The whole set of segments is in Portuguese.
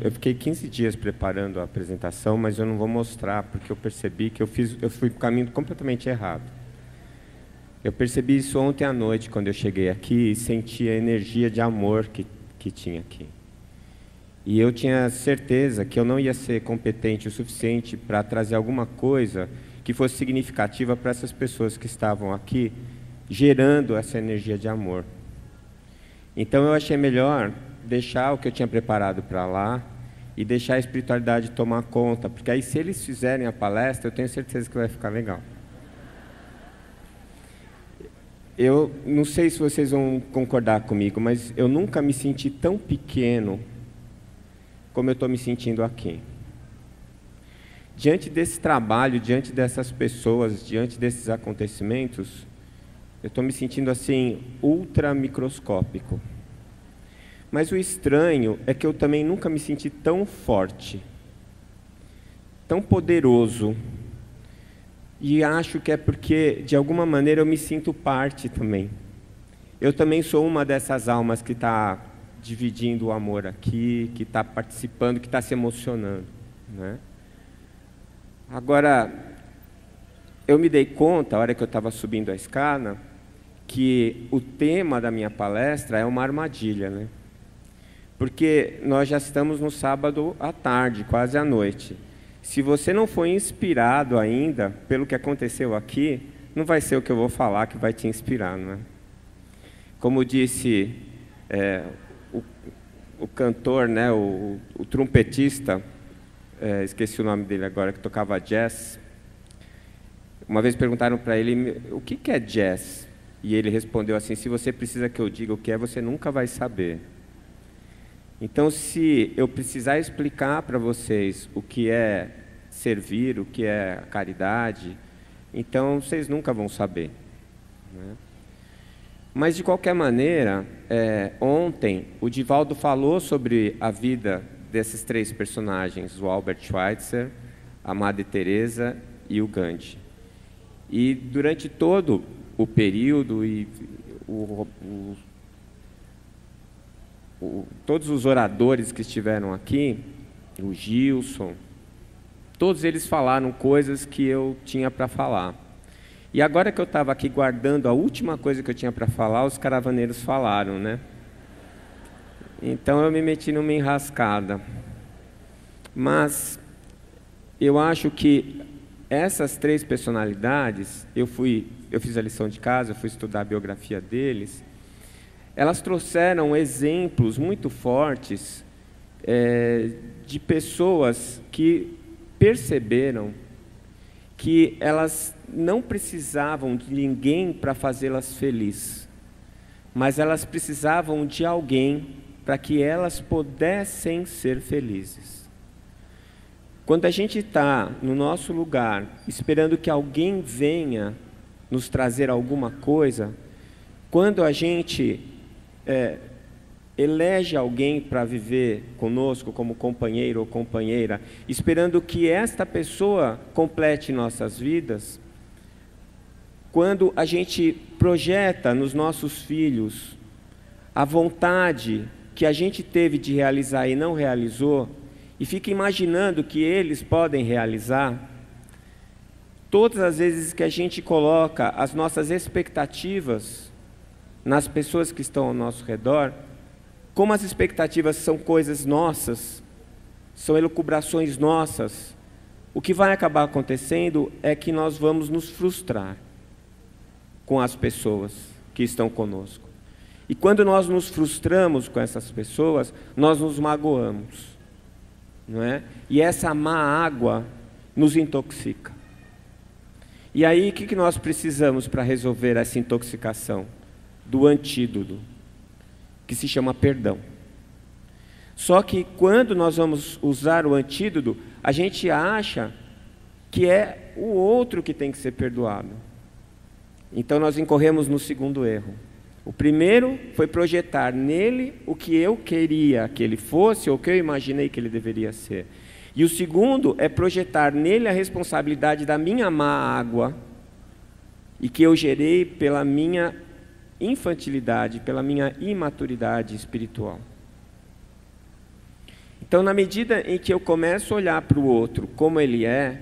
Eu fiquei 15 dias preparando a apresentação, mas eu não vou mostrar, porque eu percebi que eu fui para o caminho completamente errado. Eu percebi isso ontem à noite, quando eu cheguei aqui, e senti a energia de amor que tinha aqui. E eu tinha certeza que eu não ia ser competente o suficiente para trazer alguma coisa que fosse significativa para essas pessoas que estavam aqui, gerando essa energia de amor. Então eu achei melhor deixar o que eu tinha preparado para lá e deixar a espiritualidade tomar conta, porque aí se eles fizerem a palestra, eu tenho certeza que vai ficar legal. Eu não sei se vocês vão concordar comigo, mas eu nunca me senti tão pequeno como eu estou me sentindo aqui. Diante desse trabalho, diante dessas pessoas, diante desses acontecimentos, eu estou me sentindo assim, ultra microscópico. Mas o estranho é que eu também nunca me senti tão forte, tão poderoso. E acho que é porque, de alguma maneira, eu me sinto parte também. Eu também sou uma dessas almas que está dividindo o amor aqui, que está participando, que está se emocionando, né? Agora, eu me dei conta, a hora que eu estava subindo a escada, que o tema da minha palestra é uma armadilha, né? Porque nós já estamos no sábado à tarde, quase à noite. Se você não foi inspirado ainda pelo que aconteceu aqui, não vai ser o que eu vou falar que vai te inspirar, não é? Como disse o cantor, né, o trompetista, esqueci o nome dele agora, que tocava jazz. Uma vez perguntaram para ele, o que é jazz? E ele respondeu assim, se você precisa que eu diga o que é, você nunca vai saber. Então, se eu precisar explicar para vocês o que é servir, o que é a caridade, então vocês nunca vão saber, né? Mas, de qualquer maneira, ontem o Divaldo falou sobre a vida desses três personagens, o Albert Schweitzer, a Madre Teresa e o Gandhi. E durante todo o período e todos os oradores que estiveram aqui, o Gilson, todos eles falaram coisas que eu tinha para falar. E agora que eu estava aqui guardando a última coisa que eu tinha para falar, os caravaneiros falaram, né? Então eu me meti numa enrascada. Mas eu acho que essas três personalidades, eu fiz a lição de casa, eu fui estudar a biografia deles, elas trouxeram exemplos muito fortes de pessoas que perceberam que elas não precisavam de ninguém para fazê-las felizes, mas elas precisavam de alguém para que elas pudessem ser felizes. Quando a gente está no nosso lugar, esperando que alguém venha nos trazer alguma coisa, quando a gente elege alguém para viver conosco como companheiro ou companheira, esperando que esta pessoa complete nossas vidas, quando a gente projeta nos nossos filhos a vontade que a gente teve de realizar e não realizou, e fica imaginando que eles podem realizar, todas as vezes que a gente coloca as nossas expectativas nas pessoas que estão ao nosso redor, como as expectativas são coisas nossas, são elucubrações nossas, o que vai acabar acontecendo é que nós vamos nos frustrar com as pessoas que estão conosco. E quando nós nos frustramos com essas pessoas, nós nos magoamos, não é? E essa má água nos intoxica. E aí, o que nós precisamos para resolver essa intoxicação? Do antídoto, que se chama perdão. Só que quando nós vamos usar o antídoto, a gente acha que é o outro que tem que ser perdoado. Então nós incorremos no segundo erro. O primeiro foi projetar nele o que eu queria que ele fosse, ou o que eu imaginei que ele deveria ser. E o segundo é projetar nele a responsabilidade da minha má água, e que eu gerei pela minha infantilidade, pela minha imaturidade espiritual. Então, na medida em que eu começo a olhar para o outro como ele é,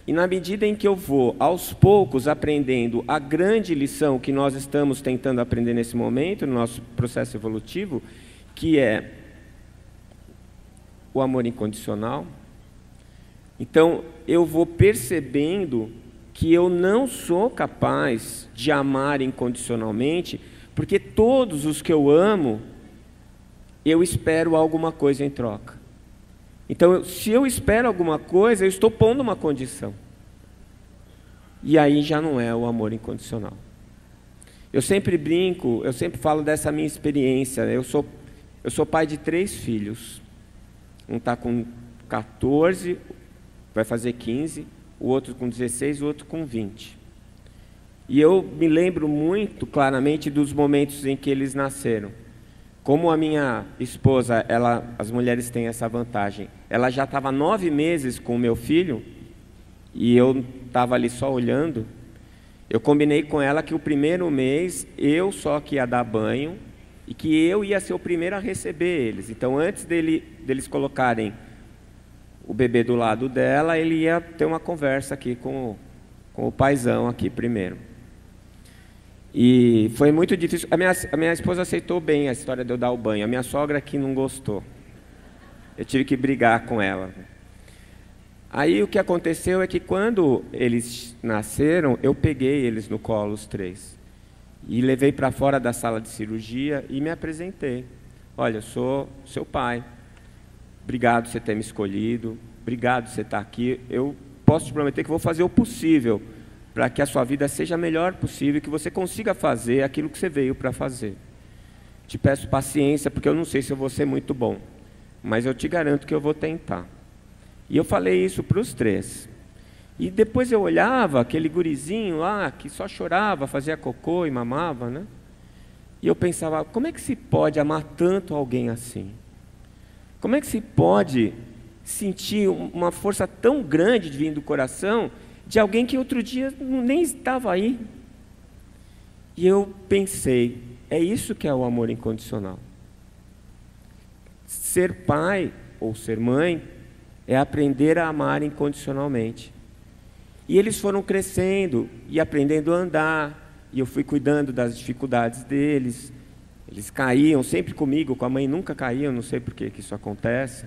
e na medida em que eu vou, aos poucos, aprendendo a grande lição que nós estamos tentando aprender nesse momento, no nosso processo evolutivo, que é o amor incondicional, então eu vou percebendo que eu não sou capaz de amar incondicionalmente, porque todos os que eu amo, eu espero alguma coisa em troca. Então, se eu espero alguma coisa, eu estou pondo uma condição. E aí já não é o amor incondicional. Eu sempre brinco, eu sempre falo dessa minha experiência. Eu sou pai de 3 filhos. Um está com 14, vai fazer 15, o outro com 16, o outro com 20. E eu me lembro muito claramente dos momentos em que eles nasceram. Como a minha esposa, as mulheres têm essa vantagem, ela já estava 9 meses com o meu filho, e eu estava ali só olhando, eu combinei com ela que o primeiro mês eu só que ia dar banho, e que eu ia ser o primeiro a receber eles. Então, antes deles colocarem o bebê do lado dela, ele ia ter uma conversa aqui com o paizão aqui primeiro. E foi muito difícil. A minha esposa aceitou bem a história de eu dar o banho. A minha sogra aqui não gostou. Eu tive que brigar com ela. Aí o que aconteceu é que quando eles nasceram, eu peguei eles no colo, os 3. E levei para fora da sala de cirurgia e me apresentei. Olha, eu sou seu pai. Obrigado por você ter me escolhido. Obrigado por você estar aqui. Eu posso te prometer que vou fazer o possível para que a sua vida seja a melhor possível e que você consiga fazer aquilo que você veio para fazer. Te peço paciência, porque eu não sei se eu vou ser muito bom, mas eu te garanto que eu vou tentar. E eu falei isso para os 3. E depois eu olhava aquele gurizinho lá, que só chorava, fazia cocô e mamava, né? E eu pensava, como é que se pode amar tanto alguém assim? Como é que se pode sentir uma força tão grande de vir do coração de alguém que outro dia nem estava aí? E eu pensei, é isso que é o amor incondicional. Ser pai ou ser mãe é aprender a amar incondicionalmente. E eles foram crescendo e aprendendo a andar, e eu fui cuidando das dificuldades deles. Eles caíam sempre comigo, com a mãe nunca caíam, não sei por que isso acontece.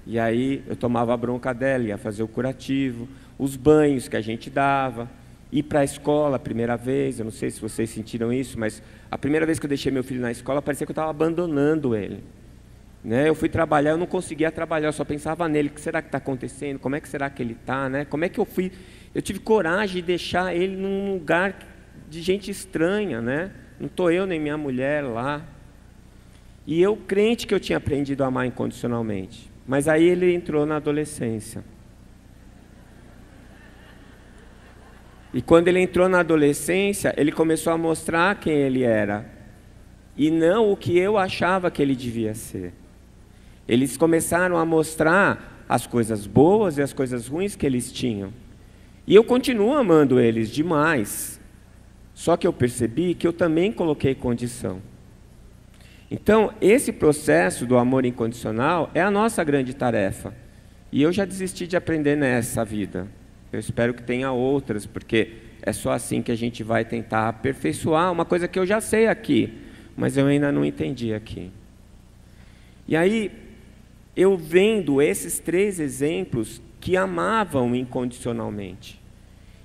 E aí eu tomava a bronca dela, ia fazer o curativo, os banhos que a gente dava, ir para a escola a primeira vez, eu não sei se vocês sentiram isso, mas a primeira vez que eu deixei meu filho na escola, parecia que eu estava abandonando ele. Né? Eu fui trabalhar, eu não conseguia trabalhar, eu só pensava nele, o que será que está acontecendo, como é que será que ele está, né? Como é que eu tive coragem de deixar ele num lugar de gente estranha, né? Não estou eu nem minha mulher lá. E eu crente que eu tinha aprendido a amar incondicionalmente, mas aí ele entrou na adolescência. E quando ele entrou na adolescência, ele começou a mostrar quem ele era, e não o que eu achava que ele devia ser. Eles começaram a mostrar as coisas boas e as coisas ruins que eles tinham. E eu continuo amando eles demais, só que eu percebi que eu também coloquei condição. Então, esse processo do amor incondicional é a nossa grande tarefa. E eu já desisti de aprender nessa vida. Eu espero que tenha outras, porque é só assim que a gente vai tentar aperfeiçoar uma coisa que eu já sei aqui, mas eu ainda não entendi aqui. E aí, eu vendo esses 3 exemplos que amavam incondicionalmente.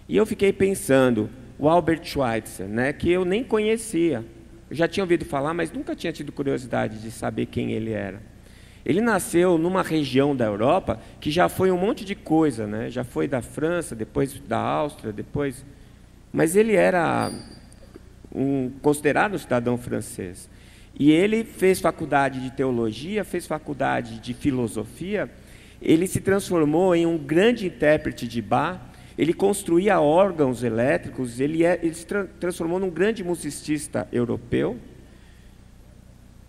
E eu fiquei pensando, o Albert Schweitzer, né, que eu nem conhecia. Eu já tinha ouvido falar, mas nunca tinha tido curiosidade de saber quem ele era. Ele nasceu numa região da Europa que já foi um monte de coisa, né? Já foi da França, depois da Áustria, depois... Mas ele era considerado um cidadão francês. E ele fez faculdade de teologia, fez faculdade de filosofia, ele se transformou em um grande intérprete de Bach, ele construía órgãos elétricos, ele se transformou num grande musicista europeu.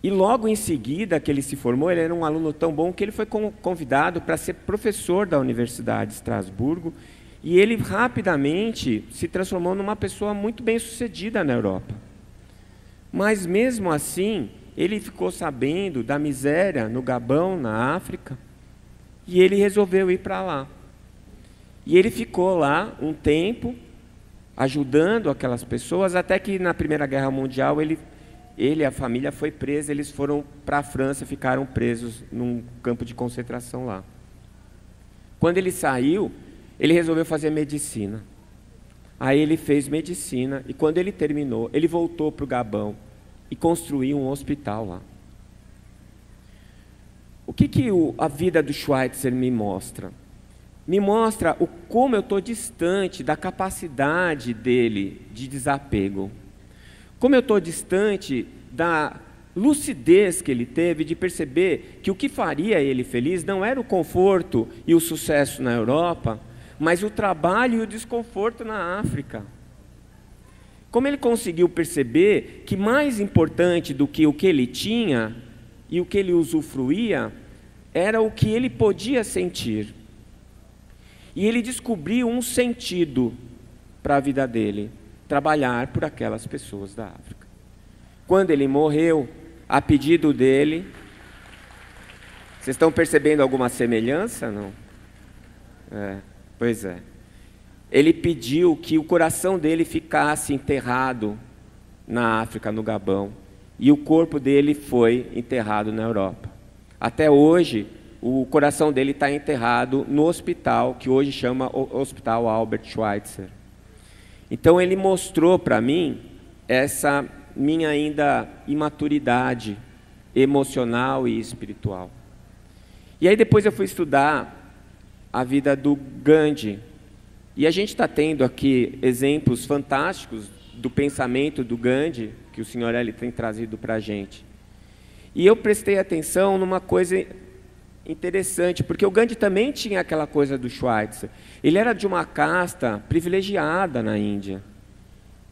E logo em seguida que ele se formou, ele era um aluno tão bom que ele foi convidado para ser professor da Universidade de Estrasburgo, e ele rapidamente se transformou numa pessoa muito bem-sucedida na Europa. Mas mesmo assim, ele ficou sabendo da miséria no Gabão, na África, E ele resolveu ir para lá. E ele ficou lá um tempo, ajudando aquelas pessoas, até que na Primeira Guerra Mundial ele e a família foi presa, eles foram para a França, ficaram presos num campo de concentração lá. Quando ele saiu, ele resolveu fazer medicina. Aí ele fez medicina, e quando ele terminou, ele voltou para o Gabão e construiu um hospital lá. O que a vida do Schweitzer me mostra? Me mostra como eu estou distante da capacidade dele de desapego. Como eu estou distante da lucidez que ele teve de perceber que o que faria ele feliz não era o conforto e o sucesso na Europa, mas o trabalho e o desconforto na África. Como ele conseguiu perceber que mais importante do que o que ele tinha e o que ele usufruía era o que ele podia sentir. E ele descobriu um sentido para a vida dele: trabalhar por aquelas pessoas da África. Quando ele morreu, a pedido dele, vocês estão percebendo alguma semelhança? Não? Pois é. Ele pediu que o coração dele ficasse enterrado na África, no Gabão, e o corpo dele foi enterrado na Europa. Até hoje, o coração dele está enterrado no hospital, que hoje chama o Hospital Albert Schweitzer. Então ele mostrou para mim essa minha ainda imaturidade emocional e espiritual. E aí depois eu fui estudar a vida do Gandhi. E a gente está tendo aqui exemplos fantásticos do pensamento do Gandhi, que o Sr. Eli tem trazido para a gente. E eu prestei atenção numa coisa interessante, porque o Gandhi também tinha aquela coisa do Schweitzer. Ele era de uma casta privilegiada na Índia.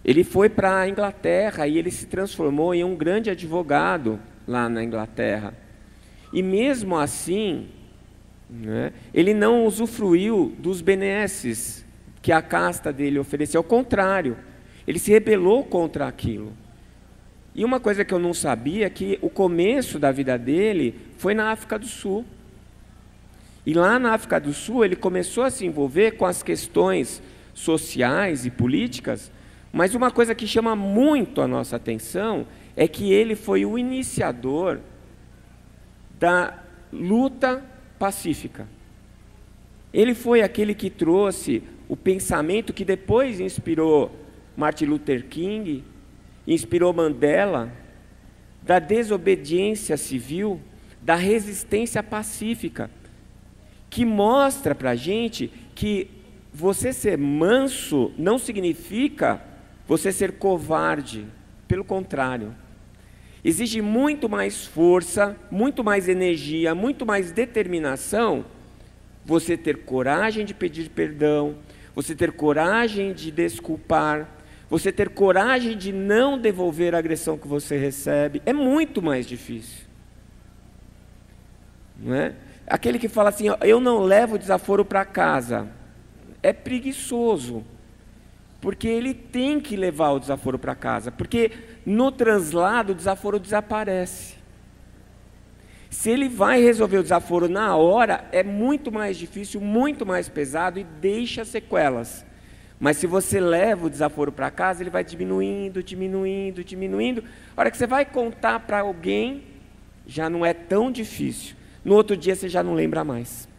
Ele foi para a Inglaterra e ele se transformou em um grande advogado lá na Inglaterra. E mesmo assim, né, ele não usufruiu dos benesses que a casta dele ofereceu. Ao contrário, ele se rebelou contra aquilo. E uma coisa que eu não sabia é que o começo da vida dele foi na África do Sul. E lá na África do Sul ele começou a se envolver com as questões sociais e políticas, mas uma coisa que chama muito a nossa atenção é que ele foi o iniciador da luta pacífica. Ele foi aquele que trouxe o pensamento que depois inspirou Martin Luther King, inspirou Mandela, da desobediência civil, da resistência pacífica, que mostra para a gente que você ser manso não significa você ser covarde. Pelo contrário, exige muito mais força, muito mais energia, muito mais determinação, você ter coragem de pedir perdão, você ter coragem de desculpar, você ter coragem de não devolver a agressão que você recebe. É muito mais difícil. Não é? Aquele que fala assim, eu não levo desaforo para casa, é preguiçoso, porque ele tem que levar o desaforo para casa, porque no translado o desaforo desaparece. Se ele vai resolver o desaforo na hora, é muito mais difícil, muito mais pesado e deixa sequelas. Mas se você leva o desaforo para casa, ele vai diminuindo, diminuindo, diminuindo. A hora que você vai contar para alguém, já não é tão difícil. No outro dia você já não lembra mais.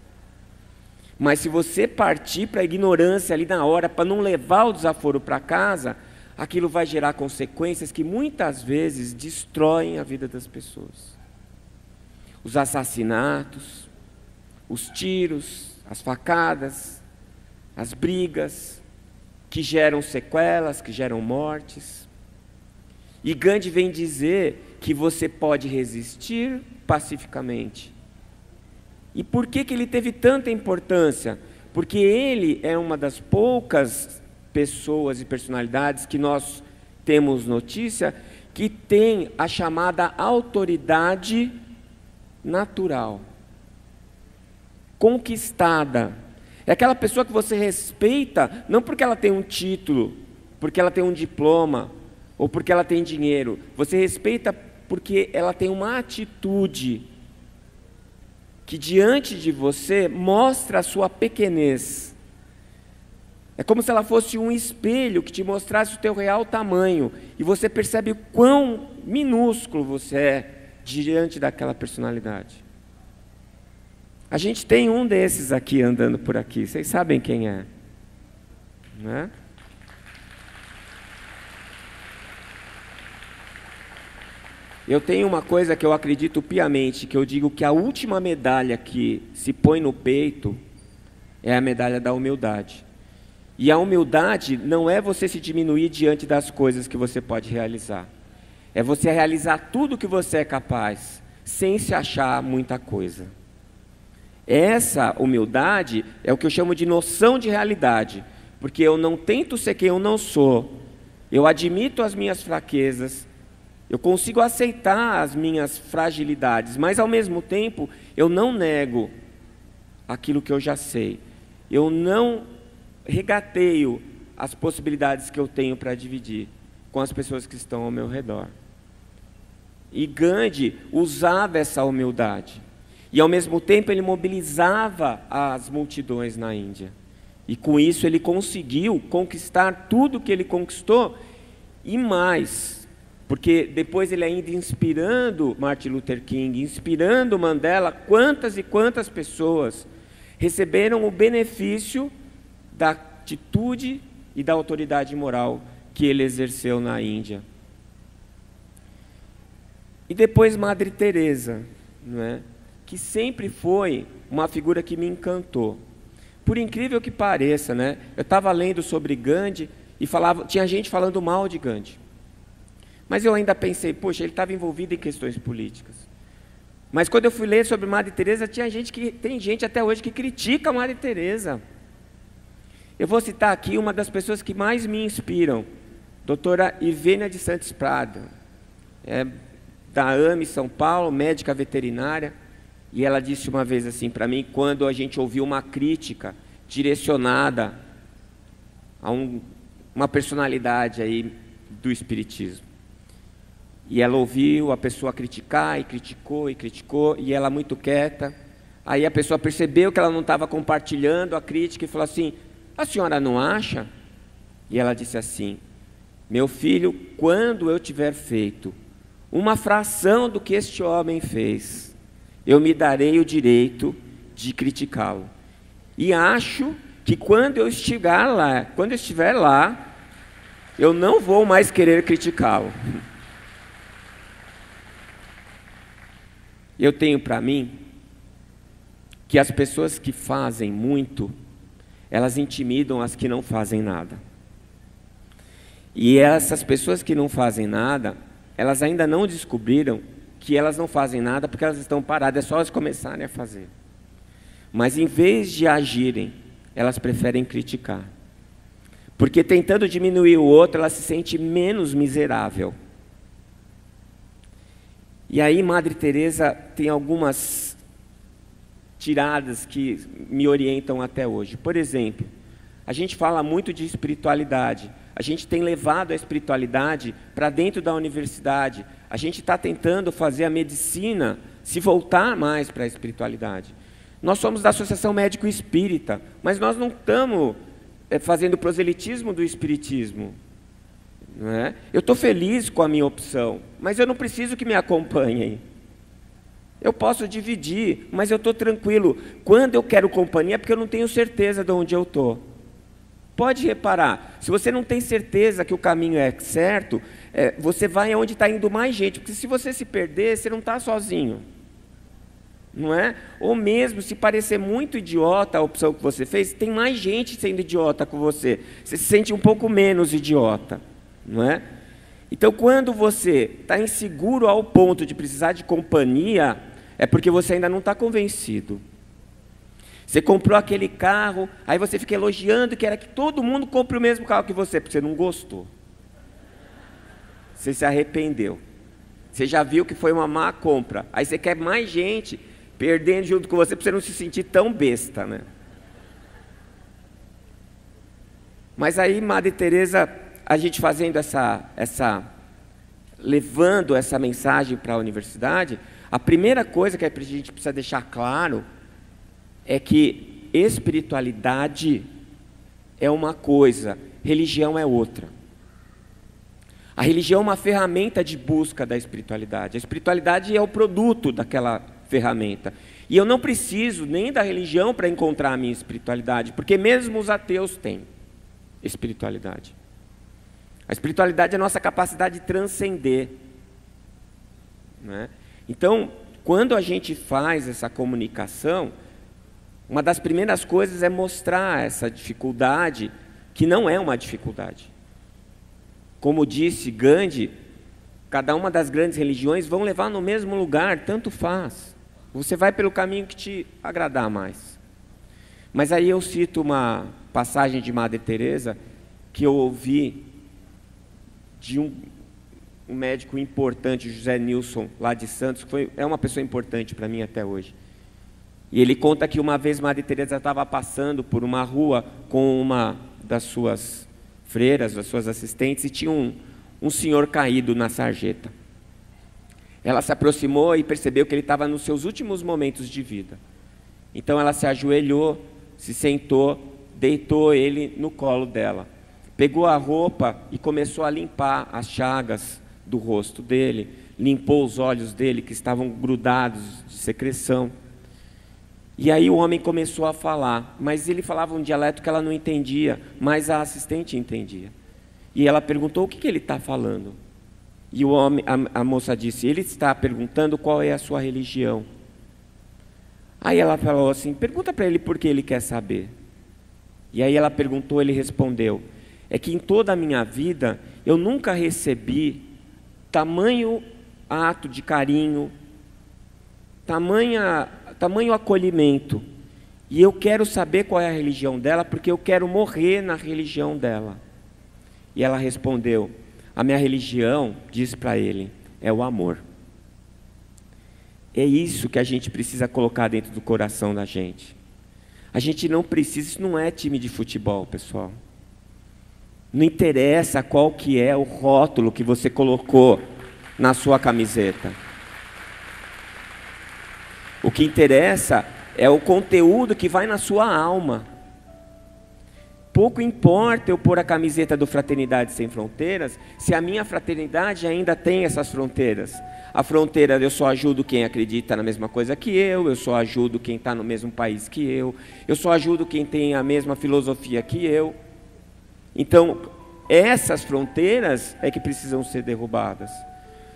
Mas se você partir para a ignorância ali na hora, para não levar o desaforo para casa, aquilo vai gerar consequências que muitas vezes destroem a vida das pessoas. Os assassinatos, os tiros, as facadas, as brigas, que geram sequelas, que geram mortes. E Gandhi vem dizer que você pode resistir pacificamente. E por que ele teve tanta importância? Porque ele é uma das poucas pessoas e personalidades que nós temos notícia que tem a chamada autoridade natural, conquistada. É aquela pessoa que você respeita, não porque ela tem um título, porque ela tem um diploma, ou porque ela tem dinheiro. Você respeita porque ela tem uma atitude que diante de você mostra a sua pequenez. É como se ela fosse um espelho que te mostrasse o teu real tamanho, e você percebe o quão minúsculo você é diante daquela personalidade. A gente tem um desses aqui andando por aqui, vocês sabem quem é, né? Eu tenho uma coisa que eu acredito piamente, que eu digo que a última medalha que se põe no peito é a medalha da humildade. E a humildade não é você se diminuir diante das coisas que você pode realizar. É você realizar tudo que você é capaz, sem se achar muita coisa. Essa humildade é o que eu chamo de noção de realidade, porque eu não tento ser quem eu não sou, eu admito as minhas fraquezas, eu consigo aceitar as minhas fragilidades, mas ao mesmo tempo eu não nego aquilo que eu já sei. Eu não regateio as possibilidades que eu tenho para dividir com as pessoas que estão ao meu redor. E Gandhi usava essa humildade. E ao mesmo tempo ele mobilizava as multidões na Índia. E com isso ele conseguiu conquistar tudo que ele conquistou e mais. Porque depois ele ainda inspirando Martin Luther King, inspirando Mandela, quantas e quantas pessoas receberam o benefício da atitude e da autoridade moral que ele exerceu na Índia. E depois Madre Teresa, não é? Que sempre foi uma figura que me encantou. Por incrível que pareça, né? Eu estava lendo sobre Gandhi e tinha gente falando mal de Gandhi. Mas eu ainda pensei, poxa, ele estava envolvido em questões políticas. Mas quando eu fui ler sobre Madre Teresa, tem gente até hoje que critica a Madre Teresa. Eu vou citar aqui uma das pessoas que mais me inspiram, doutora Ivênia de Santos Prada, da AME São Paulo, médica veterinária, e ela disse uma vez assim para mim, quando a gente ouviu uma crítica direcionada a uma personalidade aí do espiritismo. E ela ouviu a pessoa criticar, e criticou, e ela muito quieta. Aí a pessoa percebeu que ela não estava compartilhando a crítica e falou assim, a senhora não acha? E ela disse assim, meu filho, quando eu tiver feito uma fração do que este homem fez, eu me darei o direito de criticá-lo. E acho que quando eu estiver lá, eu não vou mais querer criticá-lo. Eu tenho para mim que as pessoas que fazem muito, elas intimidam as que não fazem nada. E essas pessoas que não fazem nada, elas ainda não descobriram que elas não fazem nada porque elas estão paradas, é só elas começarem a fazer. Mas em vez de agirem, elas preferem criticar. Porque tentando diminuir o outro, ela se sente menos miserável. E aí Madre Teresa tem algumas tiradas que me orientam até hoje. Por exemplo, a gente fala muito de espiritualidade. A gente tem levado a espiritualidade para dentro da universidade. A gente está tentando fazer a medicina se voltar mais para a espiritualidade. Nós somos da Associação Médico Espírita, mas nós não estamos fazendo proselitismo do espiritismo. Não é? Eu estou feliz com a minha opção, mas eu não preciso que me acompanhem. Eu posso dividir, mas eu estou tranquilo. Quando eu quero companhia é porque eu não tenho certeza de onde eu estou. Pode reparar, se você não tem certeza que o caminho é certo, você vai aonde está indo mais gente, porque se você se perder, você não está sozinho. Não é? Ou mesmo, se parecer muito idiota a opção que você fez, tem mais gente sendo idiota com você. Você se sente um pouco menos idiota. Não é? Então, quando você está inseguro ao ponto de precisar de companhia, é porque você ainda não está convencido. Você comprou aquele carro, aí você fica elogiando que era que todo mundo compre o mesmo carro que você, porque você não gostou. Você se arrependeu. Você já viu que foi uma má compra. Aí você quer mais gente perdendo junto com você, para você não se sentir tão besta, né? Mas aí, Madre Teresa, a gente fazendo levando essa mensagem para a universidade, A primeira coisa que a gente precisa deixar claro é que espiritualidade é uma coisa, religião é outra. A religião é uma ferramenta de busca da espiritualidade. A espiritualidade é o produto daquela ferramenta. E eu não preciso nem da religião para encontrar a minha espiritualidade, porque mesmo os ateus têm espiritualidade. A espiritualidade é a nossa capacidade de transcender, né? Então, quando a gente faz essa comunicação, uma das primeiras coisas é mostrar essa dificuldade, que não é uma dificuldade. Como disse Gandhi, cada uma das grandes religiões vão levar no mesmo lugar, tanto faz. Você vai pelo caminho que te agradar mais. Mas aí eu cito uma passagem de Madre Teresa que eu ouvi de um médico importante, José Nilson, lá de Santos, que é uma pessoa importante para mim até hoje. E ele conta que uma vez Madre Teresa estava passando por uma rua com uma das suas freiras, das suas assistentes, e tinha um senhor caído na sarjeta. Ela se aproximou e percebeu que ele estava nos seus últimos momentos de vida. Então ela se ajoelhou, se sentou, deitou ele no colo dela. Pegou a roupa e começou a limpar as chagas do rosto dele, limpou os olhos dele que estavam grudados de secreção. E aí o homem começou a falar, mas ele falava um dialeto que ela não entendia, mas a assistente entendia. E ela perguntou: o que ele está falando? E a moça disse: ele está perguntando qual é a sua religião. Aí ela falou assim: pergunta para ele por que ele quer saber. E aí ela perguntou, ele respondeu: é que em toda a minha vida eu nunca recebi tamanho ato de carinho, tamanho acolhimento, e eu quero saber qual é a religião dela, porque eu quero morrer na religião dela. E ela respondeu: a minha religião, disse para ele, é o amor. É isso que a gente precisa colocar dentro do coração da gente. A gente não precisa, isso não é time de futebol, pessoal. Não interessa qual que é o rótulo que você colocou na sua camiseta. O que interessa é o conteúdo que vai na sua alma. Pouco importa eu pôr a camiseta do Fraternidade Sem Fronteiras, se a minha fraternidade ainda tem essas fronteiras. A fronteira, eu só ajudo quem acredita na mesma coisa que eu só ajudo quem está no mesmo país que eu só ajudo quem tem a mesma filosofia que eu. Então, essas fronteiras é que precisam ser derrubadas.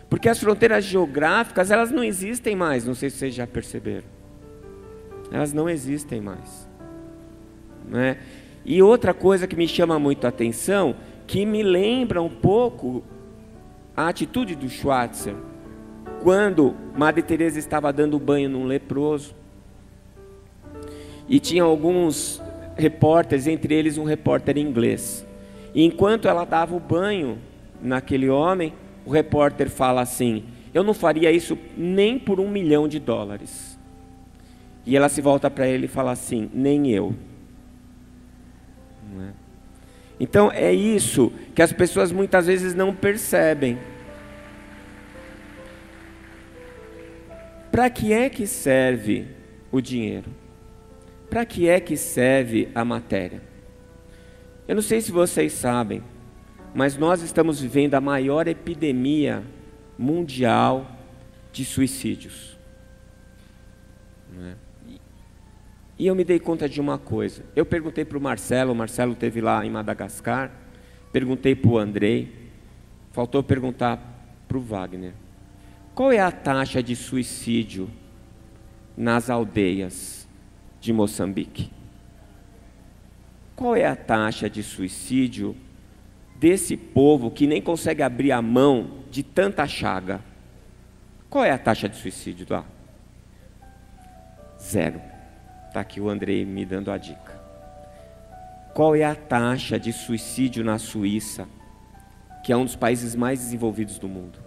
Porque as fronteiras geográficas, elas não existem mais, não sei se vocês já perceberam. Elas não existem mais, né? E outra coisa que me chama muito a atenção, que me lembra um pouco a atitude do Schweitzer, quando Madre Teresa estava dando banho num leproso, e tinha alguns repórteres, entre eles um repórter inglês. E enquanto ela dava o banho naquele homem, o repórter fala assim: eu não faria isso nem por $1 milhão. E ela se volta para ele e fala assim: nem eu. Não é? Então é isso que as pessoas muitas vezes não percebem. Para que é que serve o dinheiro? Para que é que serve a matéria? Eu não sei se vocês sabem, mas nós estamos vivendo a maior epidemia mundial de suicídios. Não é? E eu me dei conta de uma coisa. Eu perguntei para o Marcelo esteve lá em Madagascar, perguntei para o Andrei, faltou perguntar para o Wagner. Qual é a taxa de suicídio nas aldeias de Moçambique? Qual é a taxa de suicídio desse povo que nem consegue abrir a mão de tanta chaga? Qual é a taxa de suicídio lá? 0. Está aqui o Andrei me dando a dica. Qual é a taxa de suicídio na Suíça, que é um dos países mais desenvolvidos do mundo?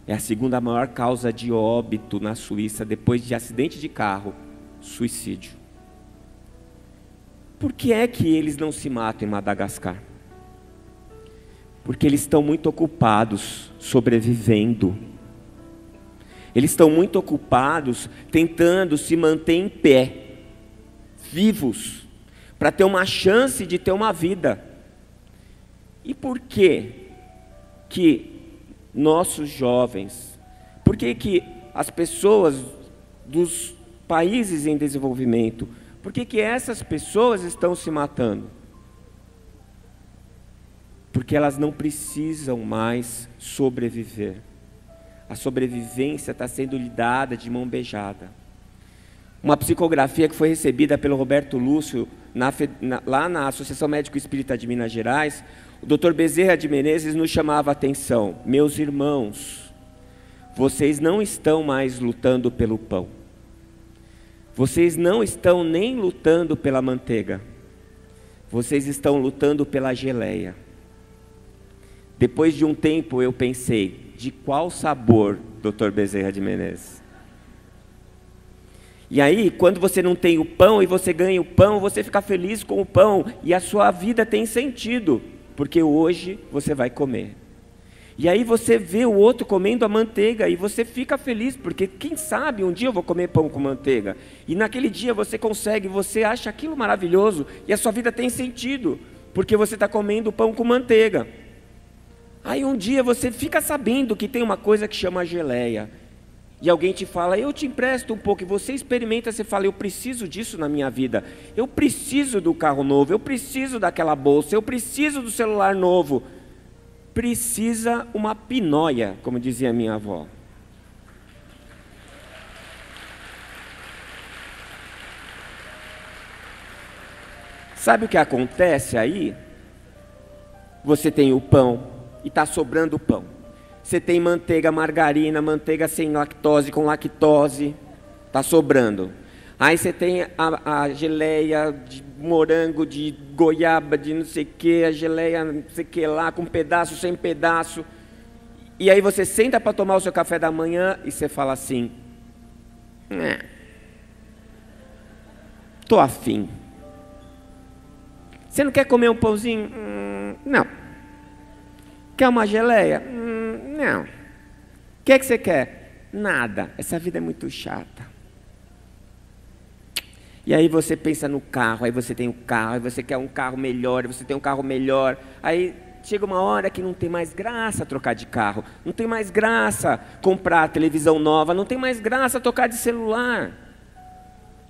É a segunda maior causa de óbito na Suíça, depois de acidente de carro, suicídio. Por que é que eles não se matam em Madagascar? Porque eles estão muito ocupados sobrevivendo. Eles estão muito ocupados tentando se manter em pé, vivos, para ter uma chance de ter uma vida. E por que nossos jovens, por que as pessoas dos países em desenvolvimento, por que essas pessoas estão se matando? Porque elas não precisam mais sobreviver. A sobrevivência está sendo lhe dada de mão beijada. Uma psicografia que foi recebida pelo Roberto Lúcio, lá na Associação Médico Espírita de Minas Gerais, o Dr. Bezerra de Menezes nos chamava a atenção: meus irmãos, vocês não estão mais lutando pelo pão. Vocês não estão nem lutando pela manteiga. Vocês estão lutando pela geleia. Depois de um tempo eu pensei, de qual sabor, Dr. Bezerra de Menezes? E aí, quando você não tem o pão e você ganha o pão, você fica feliz com o pão e a sua vida tem sentido, porque hoje você vai comer. E aí você vê o outro comendo a manteiga e você fica feliz, porque quem sabe um dia eu vou comer pão com manteiga. E naquele dia você consegue, você acha aquilo maravilhoso e a sua vida tem sentido, porque você está comendo pão com manteiga. Aí um dia você fica sabendo que tem uma coisa que chama geleia. E alguém te fala, eu te empresto um pouco, e você experimenta, você fala, eu preciso disso na minha vida. Eu preciso do carro novo, eu preciso daquela bolsa, eu preciso do celular novo. Precisa uma pinóia, como dizia minha avó. Sabe o que acontece aí? Você tem o pão e está sobrando o pão. Você tem manteiga, margarina, manteiga sem lactose, com lactose, está sobrando. Aí você tem a geleia de morango, de goiaba, de não sei o que, a geleia não sei o que lá, com pedaço, sem pedaço. E aí você senta para tomar o seu café da manhã e você fala assim, estou afim. Você não quer comer um pãozinho? Não. Quer uma geleia? Não. O que é que você quer? Nada. Essa vida é muito chata. E aí você pensa no carro, aí você tem o carro, aí você quer um carro melhor, aí você tem um carro melhor. Aí chega uma hora que não tem mais graça trocar de carro, não tem mais graça comprar televisão nova, não tem mais graça trocar de celular.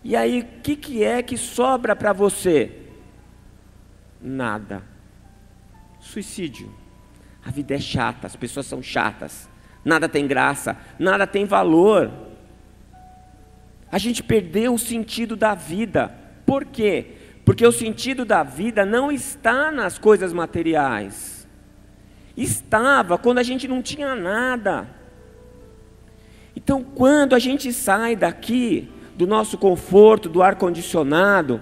E aí o que é que sobra para você? Nada. Suicídio. A vida é chata, as pessoas são chatas, nada tem graça, nada tem valor. A gente perdeu o sentido da vida. Por quê? Porque o sentido da vida não está nas coisas materiais. Estava quando a gente não tinha nada. Então, quando a gente sai daqui, do nosso conforto, do ar-condicionado,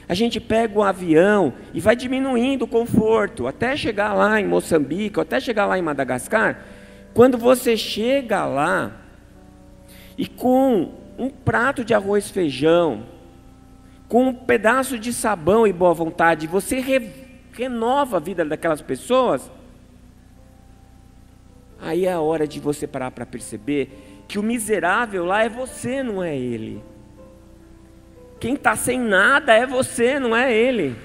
a gente pega um avião e vai diminuindo o conforto, até chegar lá em Moçambique, até chegar lá em Madagascar. Quando você chega lá, e com um prato de arroz e feijão, com um pedaço de sabão e boa vontade, você renova a vida daquelas pessoas, aí é a hora de você parar para perceber que o miserável lá é você, não é ele. Quem está sem nada é você, não é ele.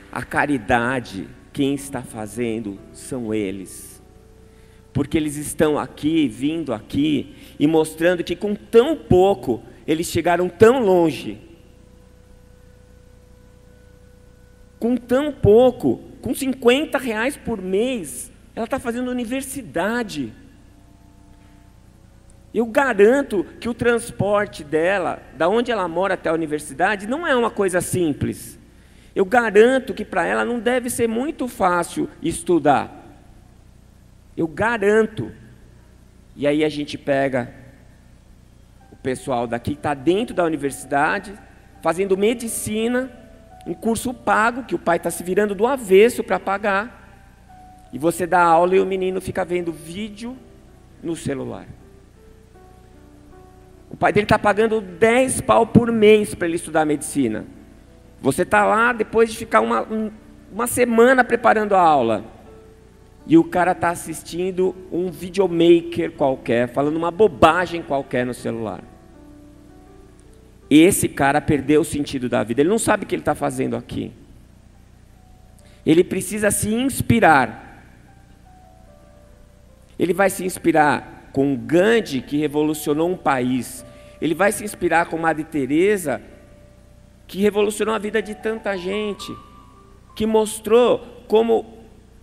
A caridade, quem está fazendo são eles. Porque eles estão aqui, vindo aqui, e mostrando que com tão pouco, eles chegaram tão longe. Com tão pouco, com R$50 por mês, ela está fazendo universidade. Eu garanto que o transporte dela, da onde ela mora até a universidade, não é uma coisa simples. Eu garanto que para ela não deve ser muito fácil estudar. Eu garanto. E aí a gente pega o pessoal daqui que está dentro da universidade, fazendo medicina, um curso pago, que o pai está se virando do avesso para pagar. E você dá aula e o menino fica vendo vídeo no celular. O pai dele está pagando 10 pau por mês para ele estudar medicina. Você está lá depois de ficar uma semana preparando a aula. e o cara está assistindo um videomaker qualquer, falando uma bobagem qualquer no celular. Esse cara perdeu o sentido da vida, ele não sabe o que ele está fazendo aqui. Ele precisa se inspirar. Ele vai se inspirar com Gandhi, que revolucionou um país. Ele vai se inspirar com Madre Teresa, que revolucionou a vida de tanta gente, que mostrou como,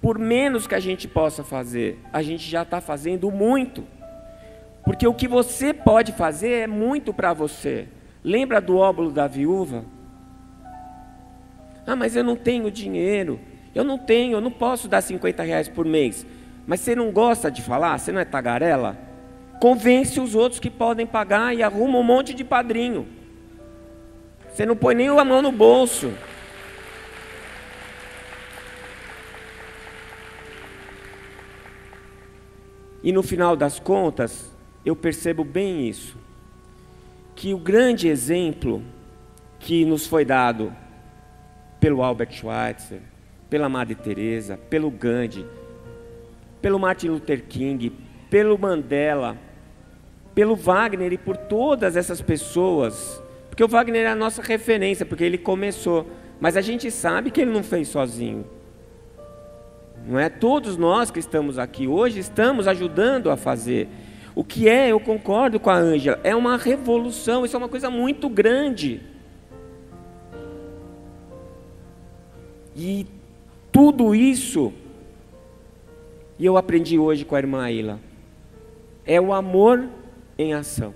por menos que a gente possa fazer, a gente já está fazendo muito. Porque o que você pode fazer é muito para você. Lembra do óbolo da viúva? Ah, mas eu não tenho dinheiro. Eu não posso dar 50 reais por mês. Mas você não gosta de falar? Você não é tagarela? Convence os outros que podem pagar e arruma um monte de padrinho. Você não põe nem a mão no bolso. E no final das contas, eu percebo bem isso. Que o grande exemplo que nos foi dado pelo Albert Schweitzer, pela Madre Teresa, pelo Gandhi, pelo Martin Luther King, pelo Mandela, pelo Wagner e por todas essas pessoas, porque o Wagner é a nossa referência, porque ele começou, mas a gente sabe que ele não fez sozinho. Não é? Todos nós que estamos aqui hoje estamos ajudando a fazer. O que é, eu concordo com a Ângela, é uma revolução, isso é uma coisa muito grande. E tudo isso, e eu aprendi hoje com a irmã Aila, é o amor em ação.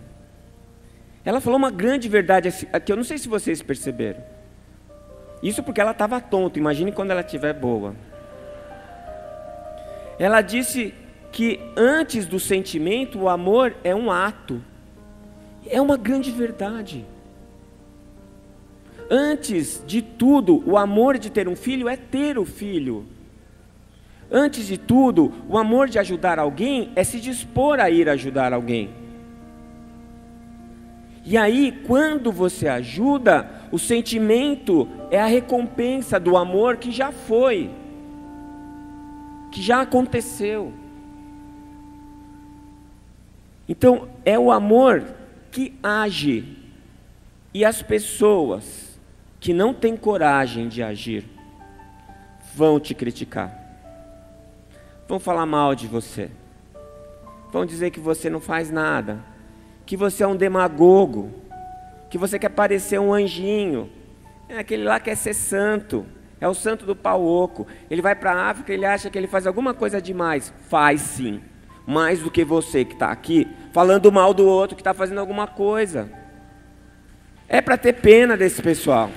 Ela falou uma grande verdade aqui, eu não sei se vocês perceberam. Isso porque ela estava tonta, imagine quando ela estiver boa. Ela disse que antes do sentimento, o amor é um ato. É uma grande verdade. Antes de tudo, o amor de ter um filho é ter o filho. Antes de tudo, o amor de ajudar alguém é se dispor a ir ajudar alguém. E aí, quando você ajuda, o sentimento é a recompensa do amor que já foi, que já aconteceu. Então, é o amor que age. E as pessoas que não têm coragem de agir vão te criticar. Vão falar mal de você. Vão dizer que você não faz nada. Que você é um demagogo. Que você quer parecer um anjinho. É aquele lá que quer ser santo. É o santo do pau oco. Ele vai para a África, ele acha que ele faz alguma coisa demais. Faz sim. Mais do que você que está aqui, falando mal do outro que está fazendo alguma coisa. É para ter pena desse pessoal.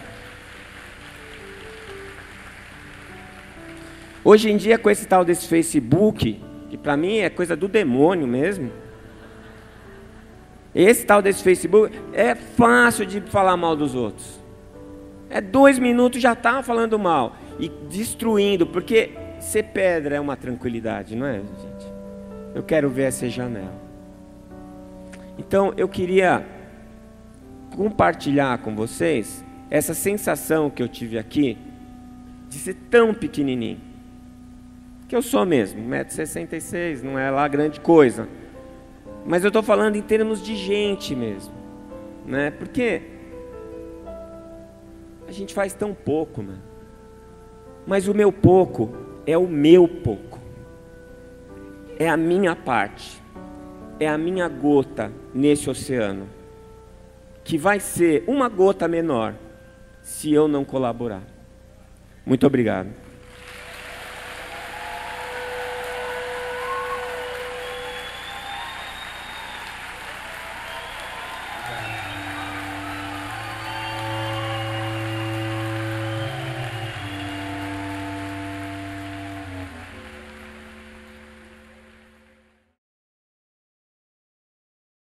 Hoje em dia, com esse tal desse Facebook, que para mim é coisa do demônio mesmo. Esse tal desse Facebook, é fácil de falar mal dos outros. É 2 minutos já está falando mal. E destruindo, porque ser pedra é uma tranquilidade, não é, gente? Eu quero ver essa janela. Então, eu queria compartilhar com vocês essa sensação que eu tive aqui de ser tão pequenininho. Que eu sou mesmo, 1,66 m, não é lá grande coisa. Mas eu estou falando em termos de gente mesmo, né? Porque a gente faz tão pouco, né? Mas o meu pouco é o meu pouco. É a minha parte, é a minha gota nesse oceano, que vai ser uma gota menor, se eu não colaborar. Muito obrigado.